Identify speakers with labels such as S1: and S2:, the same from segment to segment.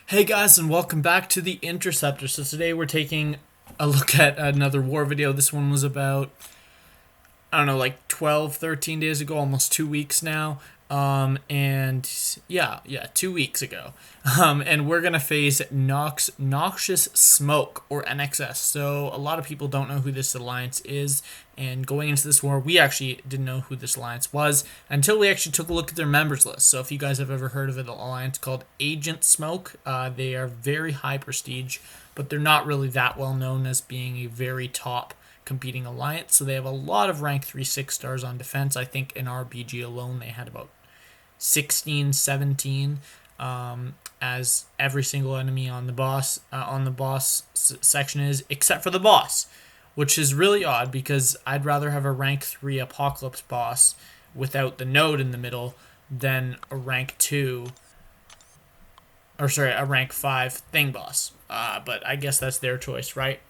S1: Hey guys, and welcome back to the Interceptor. So today we're taking a look at another war video. This one was about, I don't know, like 12, 13 days ago, almost 2 weeks now. And yeah, 2 weeks ago. And we're gonna face Noxious Smoke, or NXS. So a lot of people don't know who this alliance is, and going into this war, we actually didn't know who this alliance was until we actually took a look at their members list. So if you guys have ever heard of an alliance called Agent Smoke, they are very high prestige, but they're not really that well known as being a very top competing alliance. So they have a lot of rank 3 6 stars on defense. I think in RBG alone they had about 16, 17, as every single enemy on the boss section is, except for the boss, which is really odd because I'd rather have a rank 3 apocalypse boss without the node in the middle than a rank 2, or sorry, a rank 5 thing boss. But I guess that's their choice, right?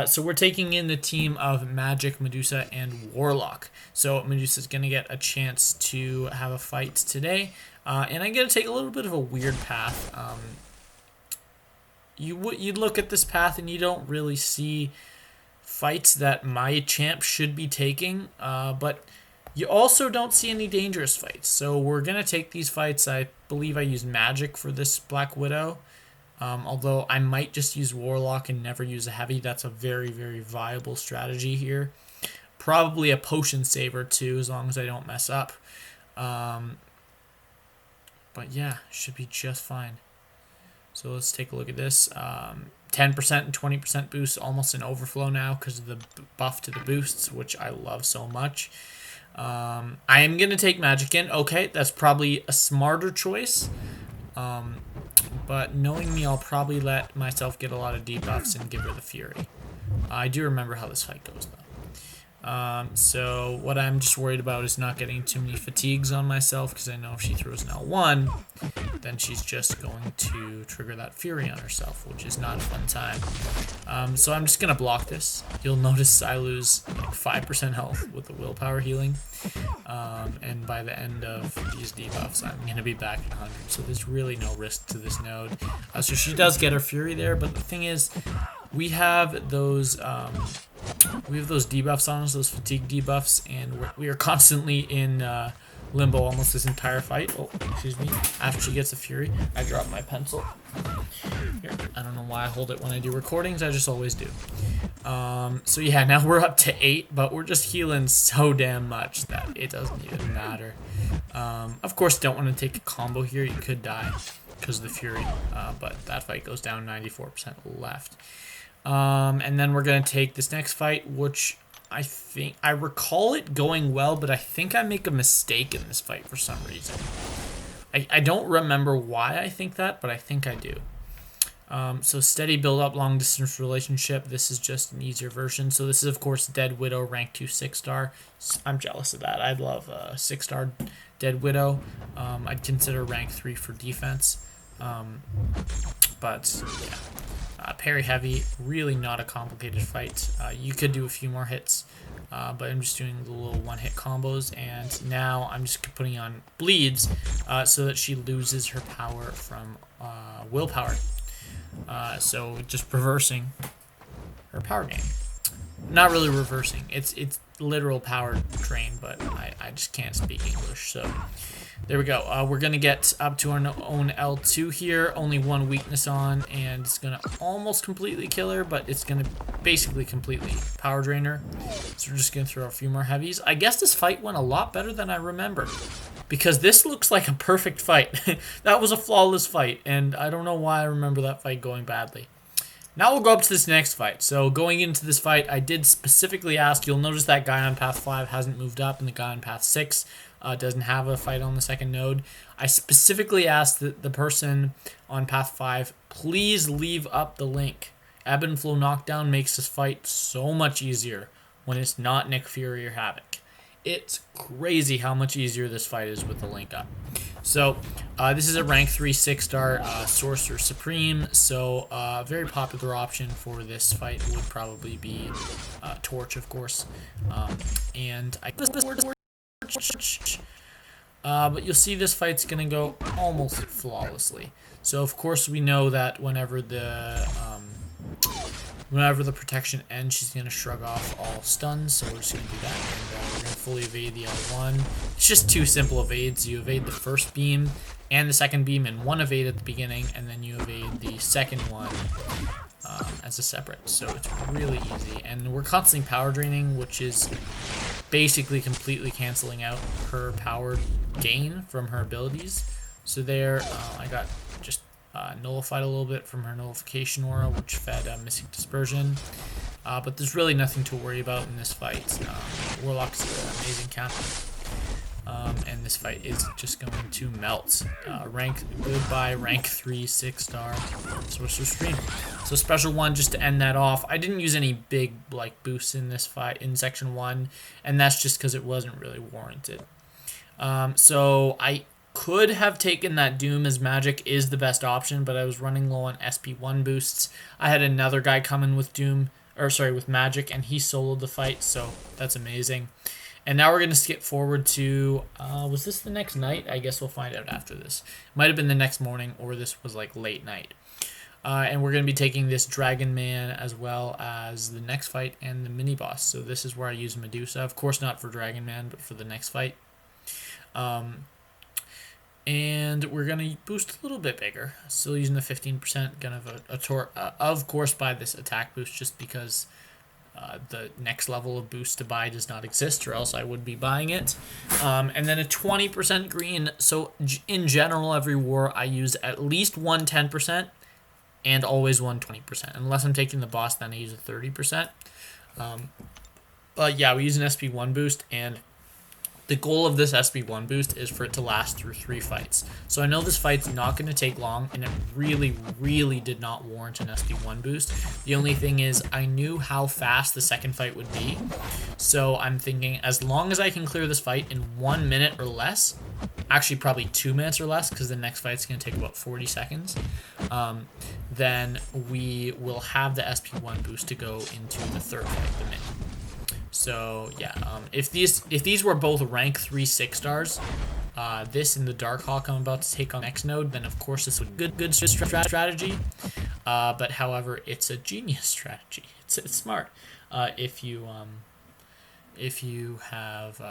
S1: So we're taking in the team of Magic, Medusa, and Warlock. So Medusa's going to get a chance to have a fight today. And I'm going to take a little bit of a weird path. You look at this path and you don't really see fights that my champ should be taking. But you also don't see any dangerous fights. So we're going to take these fights. I believe I used Magic for this Black Widow. Although I might just use Warlock and never use a heavy. That's a very, very viable strategy here. Probably a potion saver too, as long as I don't mess up. But yeah, should be just fine. So let's take a look at this. 10% and 20% boost, almost an overflow now because of the buff to the boosts, which I love so much. I am going to take Magic in. Okay, that's probably a smarter choice. But knowing me, I'll probably let myself get a lot of debuffs and give her the Fury. I do remember how this fight goes, though. So what I'm just worried about is not getting too many fatigues on myself, because I know if she throws an L1, then she's just going to trigger that Fury on herself, which is not a fun time. So I'm just going to block this. You'll notice I lose like 5% health with the willpower healing. And by the end of these debuffs, I'm going to be back at 100. So there's really no risk to this node. So she does get her Fury there, but the thing is, we have those debuffs on us, those fatigue debuffs, and we are constantly in limbo almost this entire fight. Oh, excuse me. After she gets the Fury, I drop my pencil. Here. I don't know why I hold it when I do recordings. I just always do. So yeah, now we're up to 8, but we're just healing so damn much that it doesn't even matter. Of course, don't want to take a combo here. You could die because of the Fury, but that fight goes down 94% left. And then we're going to take this next fight, which I recall it going well, but I think I make a mistake in this fight for some reason. I don't remember why I think that, but I think I do. So steady build up, long distance relationship. This is just an easier version. So this is, of course, Dead Widow, rank 2 6-star. I'm jealous of that. I'd love a 6-star Dead Widow. I'd consider rank 3 for defense. But yeah. Parry heavy, really not a complicated fight. You could do a few more hits, but I'm just doing the little one-hit combos, and now I'm just putting on bleeds so that she loses her power from willpower. So just reversing her power gain. Not really reversing. It's literal power drain, but I just can't speak English, so there we go. We're going to get up to our own L2 here. Only one weakness on, and it's going to almost completely kill her, but it's going to basically completely power drain her. So we're just going to throw a few more heavies. I guess this fight went a lot better than I remember, because this looks like a perfect fight. That was a flawless fight, and I don't know why I remember that fight going badly. Now we'll go up to this next fight. So going into this fight, I did specifically ask, you'll notice that guy on path 5 hasn't moved up, and the guy on path 6 doesn't have a fight on the second node. I specifically asked the person on path 5, please leave up the link. Ebb and Flow Knockdown makes this fight so much easier when it's not Nick Fury or Havoc. It's crazy how much easier this fight is with the link up. So this is a rank 3 6-star Sorcerer Supreme, so a very popular option for this fight would probably be Torch, of course. And I But you'll see this fight's going to go almost flawlessly. So of course we know that whenever the protection ends, she's going to shrug off all stuns, so we're just going to do that, and we're going to fully evade the L1. It's just two simple evades. You evade the first beam and the second beam in one evade at the beginning, and then you evade the second one as a separate. So it's really easy, and we're constantly power draining, which is basically completely canceling out her power gain from her abilities. So there, I got just nullified a little bit from her nullification aura, which fed Mystic Dispersion. But there's really nothing to worry about in this fight. Warlock's an amazing captain. And this fight is just going to melt. Goodbye, rank 3, 6-star Sorcerer Stream. So special 1, just to end that off. I didn't use any big boosts in this fight, in section 1, and that's just because it wasn't really warranted. So I could have taken that Doom, as magic is the best option, but I was running low on SP1 boosts. I had another guy coming with with magic, and he soloed the fight, so that's amazing. And now we're going to skip forward to, was this the next night? I guess we'll find out after this. Might have been the next morning, or this was late night. And we're going to be taking this Dragon Man as well as the next fight and the mini boss. So this is where I use Medusa. Of course not for Dragon Man, but for the next fight. And we're going to boost a little bit bigger. Still using the 15%. Going to of course buy this attack boost just because the next level of boost to buy does not exist, or else I would be buying it. And then a 20% green. So in general, every war I use at least one 10% and always one 20%. Unless I'm taking the boss, then I use a 30%. But yeah, we use an SP1 boost, and the goal of this SP1 boost is for it to last through 3 fights. So I know this fight's not going to take long, and it really, really did not warrant an SP1 boost. The only thing is I knew how fast the second fight would be. So I'm thinking as long as I can clear this fight in 1 minute or less, actually probably 2 minutes or less, because the next fight's going to take about 40 seconds, then we will have the SP1 boost to go into the third fight, the mini. So yeah, if these were both rank 3 6-stars, this and the Darkhawk I'm about to take on next node, then of course this would be good strategy. But however, it's a genius strategy. It's smart. If you have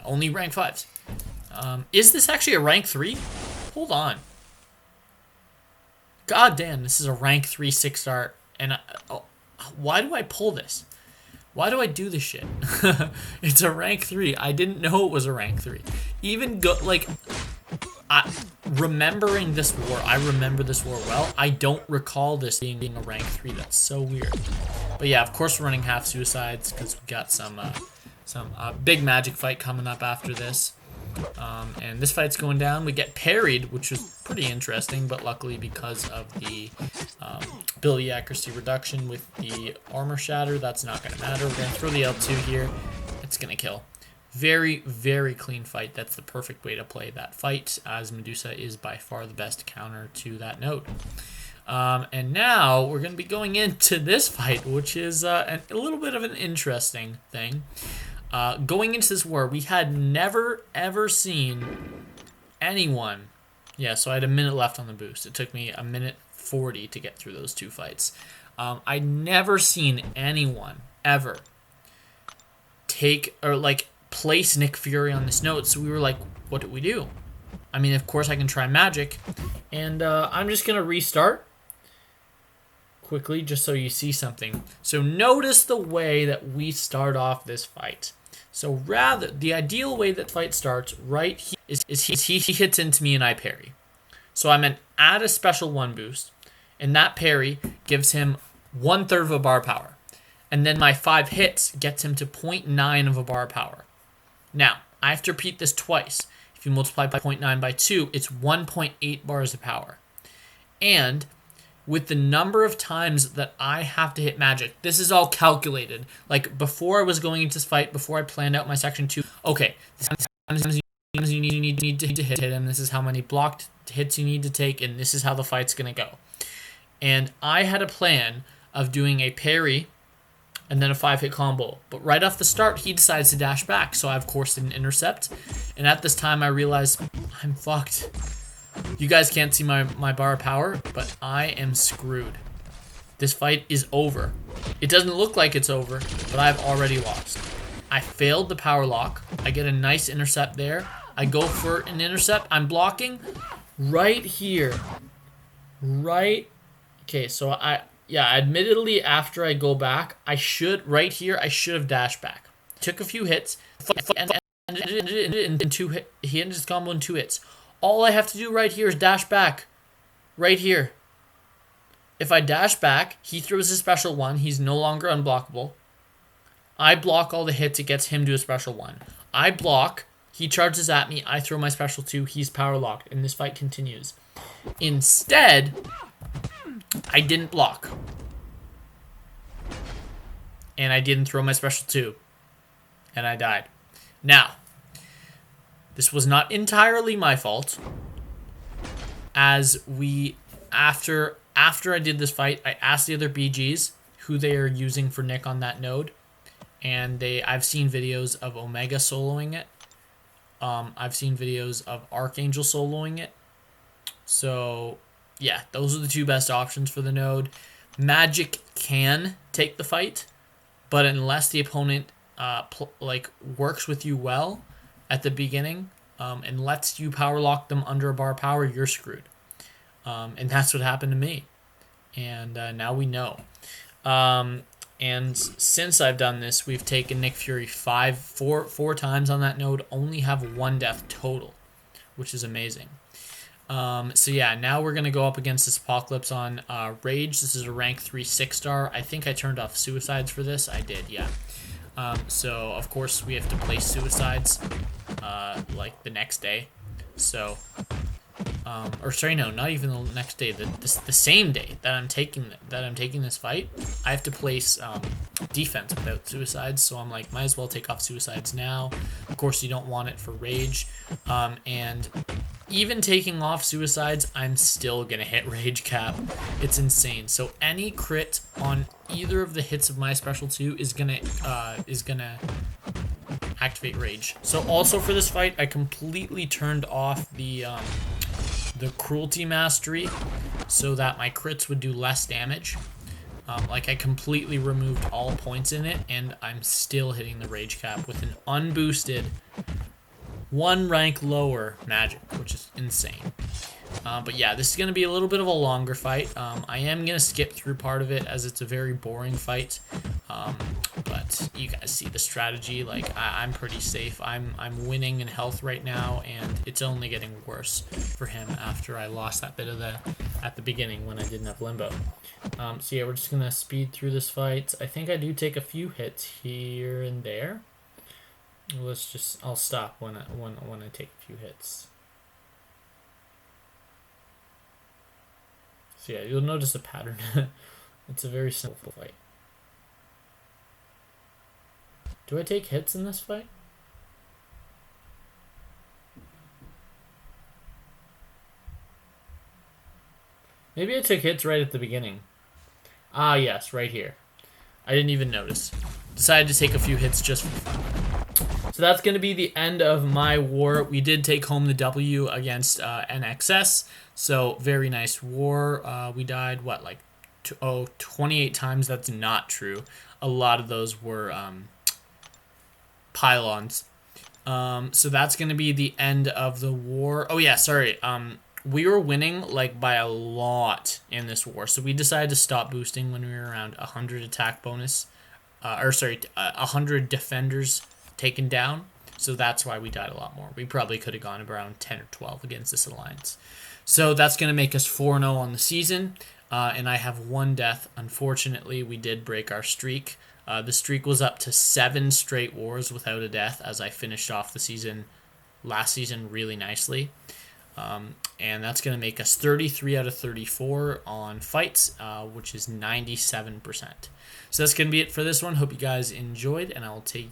S1: only rank 5s. Is this actually a rank 3? Hold on. God damn, this is a rank 3 6-star, and why do I pull this? Why do I do this shit? It's a rank 3. I didn't know it was a rank 3. Even remembering this war, I remember this war well. I don't recall this being a rank 3. That's so weird. But yeah, of course we're running half suicides because we got some big magic fight coming up after this. And this fight's going down. We get parried, which was pretty interesting, but luckily because of the ability accuracy reduction with the armor shatter, that's not going to matter. We're going to throw the L2 here. It's going to kill. Very, very clean fight. That's the perfect way to play that fight, as Medusa is by far the best counter to that node. And now we're going to be going into this fight, which is a little bit of an interesting thing. Going into this war, we had never, ever seen anyone. Yeah, so I had a minute left on the boost. It took me a minute 40 to get through those 2 fights. I'd never seen anyone ever take or place Nick Fury on this node. So we were like, what do we do? I mean, of course I can try magic, and I'm just gonna restart quickly just so you see something. So notice the way that we start off this fight. So the ideal way that fight starts right here is he hits into me and I parry. So I'm going to add a special 1 boost, and that parry gives him 1/3 of a bar power. And then my 5 hits gets him to 0.9 of a bar power. Now, I have to repeat this twice. If you multiply by 0.9 by 2, it's 1.8 bars of power. And with the number of times that I have to hit magic, this is all calculated. Like, before I was going into this fight, before I planned out my section 2, okay, this is how many times you need to hit him, this is how many blocked hits you need to take, and this is how the fight's going to go. And I had a plan of doing a parry and then a 5-hit combo. But right off the start, he decides to dash back, so I of course didn't intercept. And at this time, I realized I'm fucked. You guys can't see my bar of power, but I am screwed. This fight is over. It doesn't look like it's over, but I've already lost. I failed the power lock. I get a nice intercept there. I go for an intercept. I'm blocking right here. Right. Okay, so admittedly, after I go back, right here, I should have dashed back. Took a few hits, and he ended his combo in 2 hits. All I have to do right here is dash back. Right here. If I dash back, he throws his special 1. He's no longer unblockable. I block all the hits. It gets him to a special 1. I block. He charges at me. I throw my special 2. He's power locked. And this fight continues. Instead, I didn't block. And I didn't throw my special 2. And I died. Now, this was not entirely my fault. As after I did this fight, I asked the other BGs who they are using for Nick on that node. And I've seen videos of Omega soloing it. I've seen videos of Archangel soloing it. So, yeah, those are the 2 best options for the node. Magic can take the fight, but unless the opponent works with you well at the beginning and lets you power lock them under a bar of power, you're screwed. And that's what happened to me. And now we know. And since I've done this, we've taken Nick Fury four times on that node, only have 1 death total, which is amazing. So yeah, now we're going to go up against this Apocalypse on Rage. This is a rank 3 6-star. I think I turned off suicides for this. I did, yeah. So, of course, we have to place suicides like the next day. So, or sorry, no, not even the next day. The same day that I'm taking this fight, I have to place defense without suicides. So I'm like, might as well take off suicides now. Of course, you don't want it for Rage, and even taking off suicides, I'm still gonna hit Rage cap. It's insane. So any crit on either of the hits of my special 2 is gonna activate Rage. So also for this fight, I completely turned off the Cruelty Mastery so that my crits would do less damage. I completely removed all points in it, and I'm still hitting the Rage cap with an unboosted 1 rank lower magic, which is insane. But yeah, this is going to be a little bit of a longer fight. I am going to skip through part of it as it's a very boring fight. But you guys see the strategy. Like, I'm pretty safe. I'm winning in health right now, and it's only getting worse for him after I lost that bit of at the beginning when I didn't have Limbo. So yeah, we're just going to speed through this fight. I think I do take a few hits here and there. I'll stop when I take a few hits. So yeah, you'll notice a pattern. It's a very simple fight. Do I take hits in this fight? Maybe I took hits right at the beginning. Ah, yes, right here. I didn't even notice. Decided to take a few hits just for fun. So that's going to be the end of my war. We did take home the W against NXS. So very nice war. We died, 28 times. That's not true. A lot of those were pylons. So that's going to be the end of the war. Oh yeah, sorry. We were winning by a lot in this war. So we decided to stop boosting when we were around 100 attack bonus. 100 defenders taken down. So that's why we died a lot more. We probably could have gone around 10 or 12 against this alliance. So that's going to make us 4-0 on the season. And I have 1 death. Unfortunately, we did break our streak. The streak was up to 7 straight wars without a death as I finished off the season last season really nicely. And that's going to make us 33 out of 34 on fights, which is 97%. So that's going to be it for this one. Hope you guys enjoyed, and I'll take...